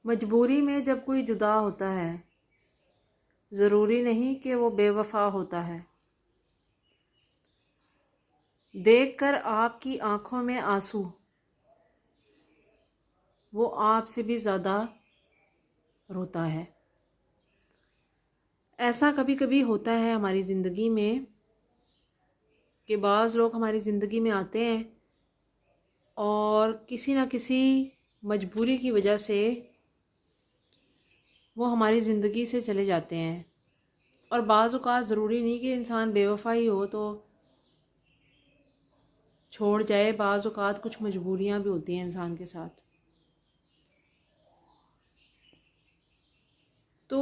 مجبوری میں جب کوئی جدا ہوتا ہے ضروری نہیں کہ وہ بے وفا ہوتا ہے۔ دیکھ کر آپ کی آنکھوں میں آنسو وہ آپ سے بھی زیادہ روتا ہے۔ ایسا کبھی کبھی ہوتا ہے ہماری زندگی میں کہ بعض لوگ ہماری زندگی میں آتے ہیں اور کسی نہ کسی مجبوری کی وجہ سے وہ ہماری زندگی سے چلے جاتے ہیں، اور بعض اوقات ضروری نہیں کہ انسان بے وفا ہی ہو تو چھوڑ جائے، بعض اوقات کچھ مجبوریاں بھی ہوتی ہیں انسان کے ساتھ۔ تو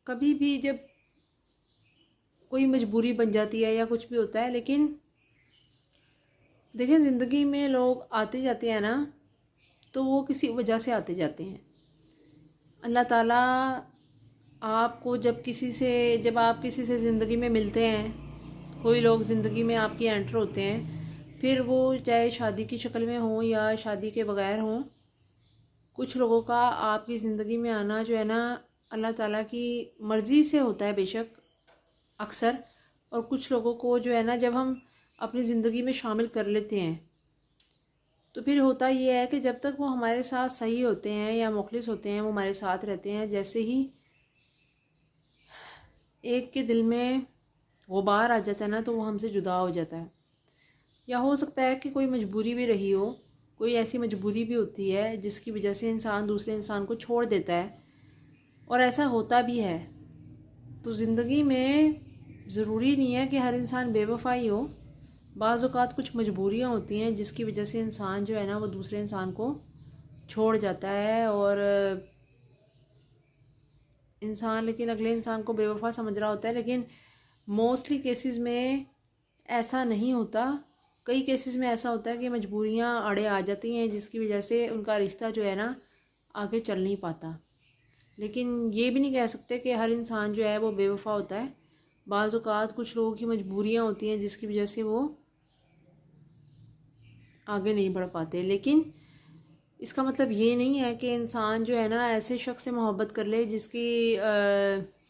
کبھی بھی جب کوئی مجبوری بن جاتی ہے یا کچھ بھی ہوتا ہے، لیکن دیکھیں زندگی میں لوگ آتے جاتے ہیں نا، تو وہ کسی وجہ سے آتے جاتے ہیں۔ اللہ تعالیٰ آپ کو جب آپ کسی سے زندگی میں ملتے ہیں، کوئی لوگ زندگی میں آپ کی انٹر ہوتے ہیں، پھر وہ چاہے شادی کی شکل میں ہوں یا شادی کے بغیر ہوں، کچھ لوگوں کا آپ کی زندگی میں آنا جو ہے نا اللہ تعالیٰ کی مرضی سے ہوتا ہے بے شک اکثر، اور کچھ لوگوں کو جو ہے نا جب ہم اپنی زندگی میں شامل کر لیتے ہیں تو پھر ہوتا یہ ہے کہ جب تک وہ ہمارے ساتھ صحیح ہوتے ہیں یا مخلص ہوتے ہیں، وہ ہمارے ساتھ رہتے ہیں، جیسے ہی ایک کے دل میں غبار آ جاتا ہے نا تو وہ ہم سے جدا ہو جاتا ہے۔ یا ہو سکتا ہے کہ کوئی مجبوری بھی رہی ہو، کوئی ایسی مجبوری بھی ہوتی ہے جس کی وجہ سے انسان دوسرے انسان کو چھوڑ دیتا ہے، اور ایسا ہوتا بھی ہے۔ تو زندگی میں ضروری نہیں ہے کہ ہر انسان بے وفا ہی ہو، بعض اوقات کچھ مجبوریاں ہوتی ہیں جس کی وجہ سے انسان جو ہے نا وہ دوسرے انسان کو چھوڑ جاتا ہے، اور انسان لیکن اگلے انسان کو بے وفا سمجھ رہا ہوتا ہے، لیکن موسٹلی کیسز میں ایسا نہیں ہوتا۔ کئی کیسز میں ایسا ہوتا ہے کہ مجبوریاں آڑے آ جاتی ہیں جس کی وجہ سے ان کا رشتہ جو ہے نا آگے چل نہیں پاتا۔ لیکن یہ بھی نہیں کہہ سکتے کہ ہر انسان جو ہے وہ بے وفا ہوتا ہے، بعض اوقات کچھ لوگوں کی مجبوریاں ہوتی ہیں جس کی وجہ سے وہ آگے نہیں بڑھ پاتے۔ لیکن اس کا مطلب یہ نہیں ہے کہ انسان جو ہے نا ایسے شخص سے محبت کر لے جس کی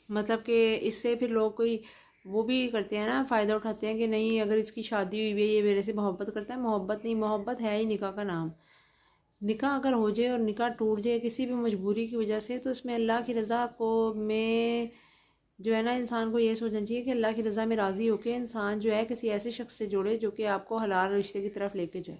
مطلب کہ اس سے پھر لوگ کوئی وہ بھی کرتے ہیں نا، فائدہ اٹھاتے ہیں کہ نہیں اگر اس کی شادی ہوئی ہے یہ میرے سے محبت کرتا ہے۔ محبت نہیں، محبت ہے ہی نکاح کا نام۔ نکاح اگر ہو جائے اور نکاح ٹوٹ جائے کسی بھی مجبوری کی وجہ سے، تو اس میں اللہ کی رضا کو میں جو ہے نا انسان کو یہ سوچنا چاہیے کہ اللہ کی رضا میں راضی ہو کے انسان جو ہے کسی ایسے شخص سے جوڑے جو کہ آپ کو حلال رشتے کی طرف لے کے جائے۔